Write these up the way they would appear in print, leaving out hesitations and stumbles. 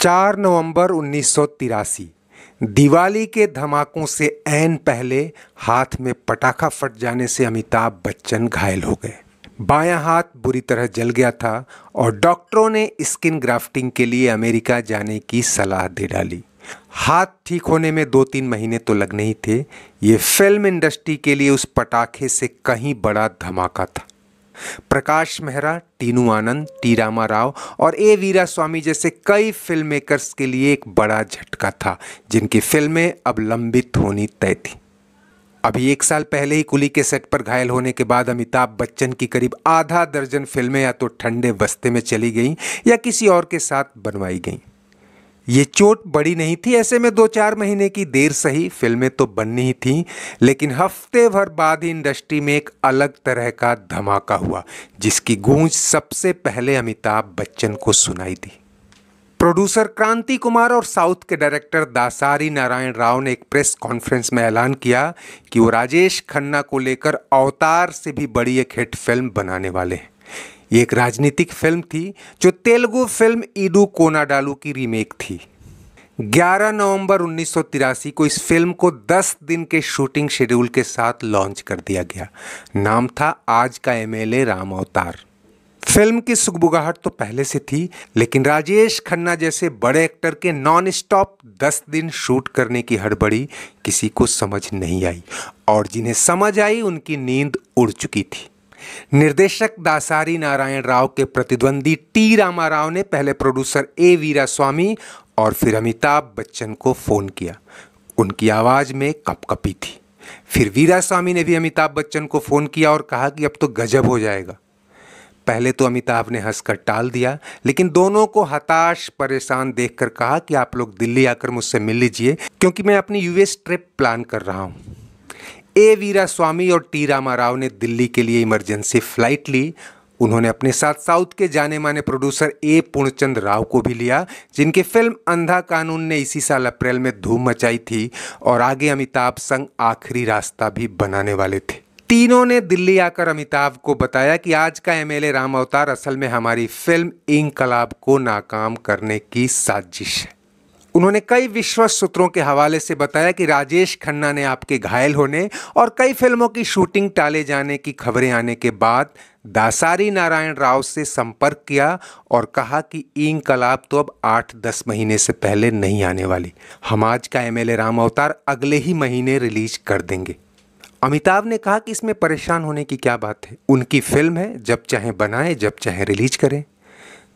4 नवंबर 1983 दिवाली के धमाकों से ऐन पहले हाथ में पटाखा फट जाने से अमिताभ बच्चन घायल हो गए। बायां हाथ बुरी तरह जल गया था और डॉक्टरों ने स्किन ग्राफ्टिंग के लिए अमेरिका जाने की सलाह दे डाली। हाथ ठीक होने में 2-3 महीने तो लगने ही थे। ये फिल्म इंडस्ट्री के लिए उस पटाखे से कहीं बड़ा धमाका था। प्रकाश मेहरा, टीनू आनंद, टी रामा राव और ए वीरास्वामी जैसे कई फिल्म मेकर्स के लिए एक बड़ा झटका था, जिनकी फिल्में अब लंबित होनी तय थी। अभी 1 साल पहले ही कुली के सेट पर घायल होने के बाद अमिताभ बच्चन की करीब आधा दर्जन फिल्में या तो ठंडे बस्ते में चली गईं या किसी और के साथ बनवाई गईं। ये चोट बड़ी नहीं थी, ऐसे में 2-4 महीने की देर सही, फिल्में तो बननी ही थी। लेकिन हफ्ते भर बाद ही इंडस्ट्री में एक अलग तरह का धमाका हुआ, जिसकी गूंज सबसे पहले अमिताभ बच्चन को सुनाई दी। प्रोड्यूसर क्रांति कुमार और साउथ के डायरेक्टर दासारी नारायण राव ने एक प्रेस कॉन्फ्रेंस में ऐलान किया कि वो राजेश खन्ना को लेकर अवतार से भी बड़ी एक हिट फिल्म बनाने वाले हैं। ये एक राजनीतिक फिल्म थी जो तेलुगु फिल्म ईडू कोनाडालू की रीमेक थी। 11 नवंबर 1983 को इस फिल्म को 10 दिन के शूटिंग शेड्यूल के साथ लॉन्च कर दिया गया। नाम था आज का एमएलए राम अवतार। फिल्म की सुगबुगाहट तो पहले से थी, लेकिन राजेश खन्ना जैसे बड़े एक्टर के नॉन स्टॉप 10 दिन शूट करने की हड़बड़ी किसी को समझ नहीं आई, और जिन्हें समझ आई उनकी नींद उड़ चुकी थी। निर्देशक दासारी नारायण राव के प्रतिद्वंदी टी रामा राव ने पहले प्रोड्यूसर ए वीरास्वामी और फिर अमिताभ बच्चन को फोन किया। उनकी आवाज में कपकपी थी। फिर वीरास्वामी ने भी अमिताभ बच्चन को फोन किया और कहा कि अब तो गजब हो जाएगा। पहले तो अमिताभ ने हंसकर टाल दिया, लेकिन दोनों को हताश परेशान देखकर कहा कि आप लोग दिल्ली आकर मुझसे मिल लीजिए, क्योंकि मैं अपनी यूएस ट्रिप प्लान कर रहा हूं। ए वीरास्वामी और टी रामा राव ने दिल्ली के लिए इमरजेंसी फ्लाइट ली। उन्होंने अपने साथ साउथ के जाने माने प्रोड्यूसर ए पूर्णचंद राव को भी लिया, जिनकी फिल्म अंधा कानून ने इसी साल अप्रैल में धूम मचाई थी और आगे अमिताभ संग आखिरी रास्ता भी बनाने वाले थे। तीनों ने दिल्ली आकर अमिताभ को बताया कि आज का एमएलए राम अवतार असल में हमारी फिल्म इंकलाब को नाकाम करने की साजिश है। उन्होंने कई विश्वस्त सूत्रों के हवाले से बताया कि राजेश खन्ना ने आपके घायल होने और कई फिल्मों की शूटिंग टाले जाने की खबरें आने के बाद दासारी नारायण राव से संपर्क किया और कहा कि इंकलाब तो अब 8-10 महीने से पहले नहीं आने वाली। हम आज का एमएलए राम अवतार अगले ही महीने रिलीज कर देंगे। अमिताभ ने कहा कि इसमें परेशान होने की क्या बात है, उनकी फिल्म है, जब चाहे बनाए, जब चाहे रिलीज करें।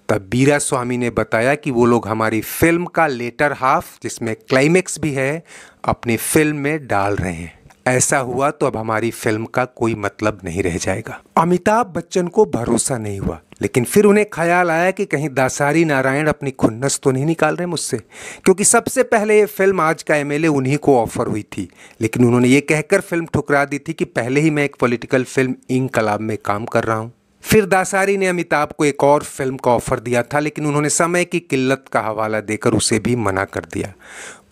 तब वीरास्वामी ने बताया कि वो लोग हमारी फिल्म का लेटर हाफ, जिसमें क्लाइमेक्स भी है, अपनी फिल्म में डाल रहे हैं। ऐसा हुआ तो अब हमारी फिल्म का कोई मतलब नहीं रह जाएगा। अमिताभ बच्चन को भरोसा नहीं हुआ, लेकिन फिर उन्हें ख्याल आया कि कहीं दासारी नारायण अपनी खुन्नस तो नहीं निकाल रहे मुझसे, क्योंकि सबसे पहले ये फिल्म आज का एमएलए उन्हीं को ऑफर हुई थी। लेकिन उन्होंने ये कहकर फिल्म ठुकरा दी थी कि पहले ही मैं एक पॉलिटिकल फिल्म इंकलाब में काम कर रहा हूँ। फिर दासारी ने अमिताभ को एक और फिल्म का ऑफर दिया था, लेकिन उन्होंने समय की किल्लत का हवाला देकर उसे भी मना कर दिया।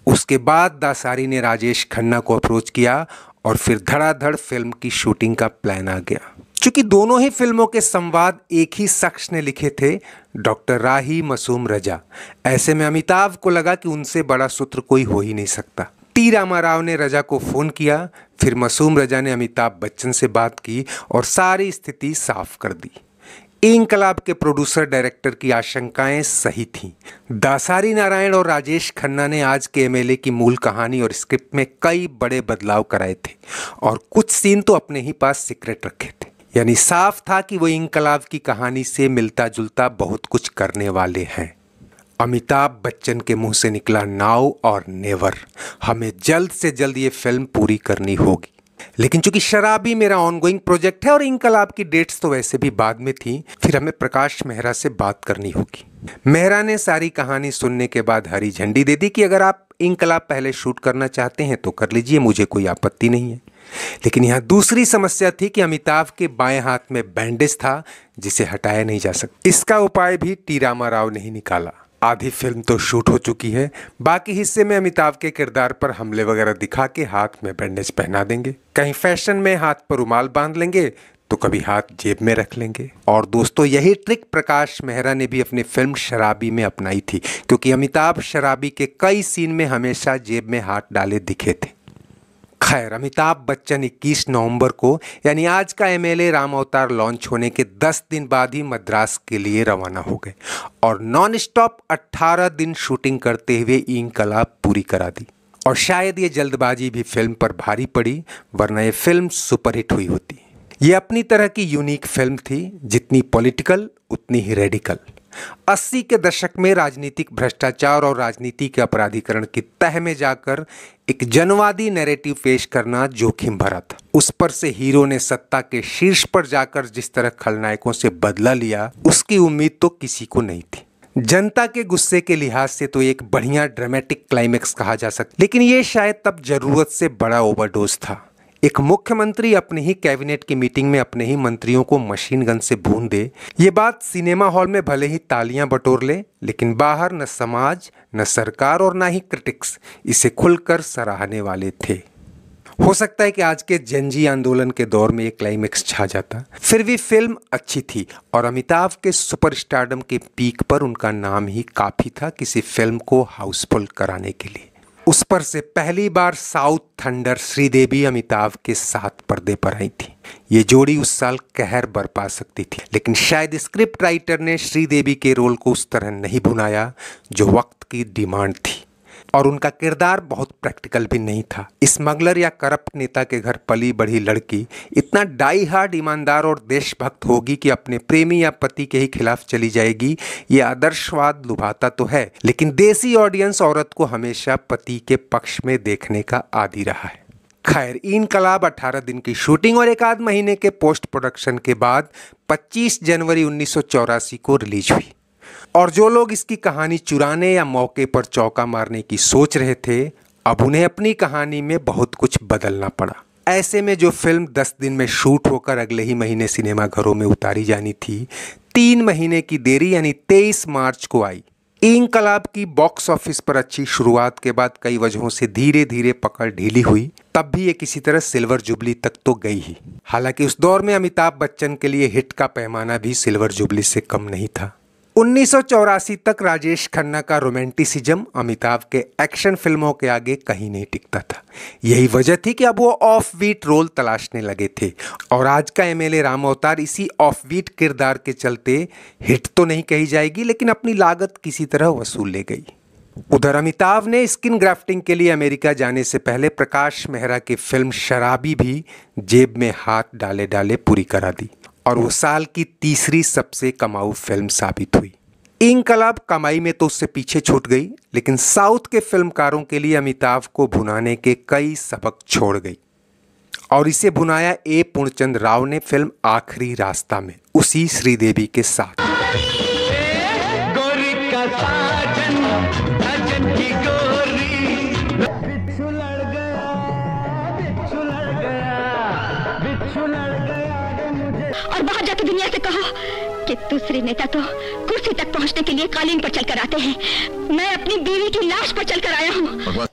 उसके बाद दासारी ने राजेश खन्ना को अप्रोच किया और फिर धड़ाधड़ फिल्म की शूटिंग का प्लान आ गया। चूंकि दोनों ही फिल्मों के संवाद एक ही शख्स ने लिखे थे, डॉक्टर राही मासूम रजा, ऐसे में अमिताभ को लगा कि उनसे बड़ा सूत्र कोई हो ही नहीं सकता। टी रामा राव ने रजा को फोन किया, फिर मासूम रजा ने अमिताभ बच्चन से बात की और सारी स्थिति साफ कर दी। इंकलाब के प्रोड्यूसर डायरेक्टर की आशंकाएं सही थीं। दासारी नारायण और राजेश खन्ना ने आज के एमएलए की मूल कहानी और स्क्रिप्ट में कई बड़े बदलाव कराए थे और कुछ सीन तो अपने ही पास सीक्रेट रखे थे। यानी साफ था कि वो इंकलाब की कहानी से मिलता जुलता बहुत कुछ करने वाले हैं। अमिताभ बच्चन के मुंह से निकला नाउ और नेवर, हमें जल्द से जल्द ये फिल्म पूरी करनी होगी। लेकिन चूंकि शराबी मेरा ऑनगोइंग प्रोजेक्ट है और इंकलाब की डेट्स तो वैसे भी बाद में थी, फिर हमें प्रकाश मेहरा से बात करनी होगी। मेहरा ने सारी कहानी सुनने के बाद हरी झंडी दे दी कि अगर आप इंकलाब पहले शूट करना चाहते हैं तो कर लीजिए, मुझे कोई आपत्ति नहीं है। लेकिन यहाँ दूसरी समस्या थी कि अमिताभ के बाएं हाथ में बैंडेज था, जिसे हटाया नहीं जा सकता। इसका उपाय भी टी रामा राव ने ही निकाला। आधी फिल्म तो शूट हो चुकी है, बाकी हिस्से में अमिताभ के किरदार पर हमले वगैरह दिखा के हाथ में बैंडेज पहना देंगे, कहीं फैशन में हाथ पर रुमाल बांध लेंगे तो कभी हाथ जेब में रख लेंगे। और दोस्तों यही ट्रिक प्रकाश मेहरा ने भी अपनी फिल्म शराबी में अपनाई थी, क्योंकि अमिताभ शराबी के कई सीन में हमेशा जेब में हाथ डाले दिखे थे। खैर, अमिताभ बच्चन 21 नवंबर को यानी आज का एमएलए राम अवतार लॉन्च होने के 10 दिन बाद ही मद्रास के लिए रवाना हो गए और नॉन स्टॉप 18 दिन शूटिंग करते हुए इनकलाब पूरी करा दी। और शायद ये जल्दबाजी भी फिल्म पर भारी पड़ी, वरना ये फिल्म सुपरहिट हुई होती। ये अपनी तरह की यूनिक फिल्म थी, जितनी पॉलिटिकल उतनी ही रेडिकल। 80 के दशक में राजनीतिक भ्रष्टाचार और राजनीति के अपराधीकरण की तह में जाकर एक जनवादी नैरेटिव पेश करना जोखिम भरा था। उस पर से हीरो ने सत्ता के शीर्ष पर जाकर जिस तरह खलनायकों से बदला लिया, उसकी उम्मीद तो किसी को नहीं थी। जनता के गुस्से के लिहाज से तो एक बढ़िया ड्रामेटिक क्लाइमेक्स कहा जा सकता, लेकिन ये शायद तब जरूरत से बड़ा ओवरडोज था। एक मुख्यमंत्री अपनी ही कैबिनेट की मीटिंग में अपने ही मंत्रियों को मशीन गन से भून दे, ये बात सिनेमा हॉल में भले ही तालियां बटोर ले, लेकिन बाहर न समाज, न सरकार और न ही क्रिटिक्स इसे खुलकर सराहने वाले थे। हो सकता है कि आज के जनजी आंदोलन के दौर में ये क्लाइमेक्स छा जाता, फिर भी फिल्म अच्छी थी और अमिताभ के सुपरस्टारडम के पीक पर उनका नाम ही काफी था किसी फिल्म को हाउसफुल कराने के लिए। उस पर से पहली बार साउथ थंडर श्रीदेवी अमिताभ के साथ पर्दे पर आई थी। ये जोड़ी उस साल कहर बरपा सकती थी, लेकिन शायद स्क्रिप्ट राइटर ने श्रीदेवी के रोल को उस तरह नहीं बुनाया जो वक्त की डिमांड थी। और उनका किरदार बहुत प्रैक्टिकल भी नहीं था। स्मगलर या करप्ट नेता के घर पली बढ़ी लड़की इतना डाई हार्ड ईमानदार और देशभक्त होगी कि अपने प्रेमी या पति के ही खिलाफ चली जाएगी, ये आदर्शवाद लुभाता तो है, लेकिन देसी ऑडियंस औरत को हमेशा पति के पक्ष में देखने का आदी रहा है। खैर, इनकलाब 18 दिन की शूटिंग और एक आध महीने के पोस्ट प्रोडक्शन के बाद 25 जनवरी 1984 को रिलीज हुई। और जो लोग इसकी कहानी चुराने या मौके पर चौका मारने की सोच रहे थे, अब उन्हें अपनी कहानी में बहुत कुछ बदलना पड़ा। ऐसे में जो फिल्म 10 दिन में शूट होकर अगले ही महीने सिनेमाघरों में उतारी जानी थी, 3 महीने की देरी यानी 23 मार्च को आई। इनकलाब की बॉक्स ऑफिस पर अच्छी शुरुआत के बाद कई वजहों से धीरे धीरे पकड़ ढीली हुई, तब भी ये किसी तरह सिल्वर जुबली तक तो गई ही। हालांकि उस दौर में अमिताभ बच्चन के लिए हिट का पैमाना भी सिल्वर जुबली से कम नहीं था। 1984 तक राजेश खन्ना का रोमांटिसिज्म अमिताभ के एक्शन फिल्मों के आगे कहीं नहीं टिकता था। यही वजह थी कि अब वो ऑफ बीट रोल तलाशने लगे थे और आज का एमएलए राम अवतार इसी ऑफ बीट किरदार के चलते हिट तो नहीं कही जाएगी, लेकिन अपनी लागत किसी तरह वसूल ले गई। उधर अमिताभ ने स्किन ग्राफ्टिंग के लिए अमेरिका जाने से पहले प्रकाश मेहरा की फिल्म शराबी भी जेब में हाथ डाले डाले पूरी करा दी और वो साल की तीसरी सबसे कमाऊ फिल्म साबित हुई। इनकलाब कमाई में तो उससे पीछे छूट गई, लेकिन साउथ के फिल्मकारों के लिए अमिताभ को भुनाने के कई सबक छोड़ गई और इसे भुनाया ए पूर्णचंद राव ने फिल्म आखिरी रास्ता में, उसी श्रीदेवी के साथ। और बाहर जाकर दुनिया से कहो कि दूसरे नेता तो कुर्सी तक पहुंचने के लिए कालीन पर चलकर आते हैं, मैं अपनी बीवी की लाश पर चलकर आया हूँ।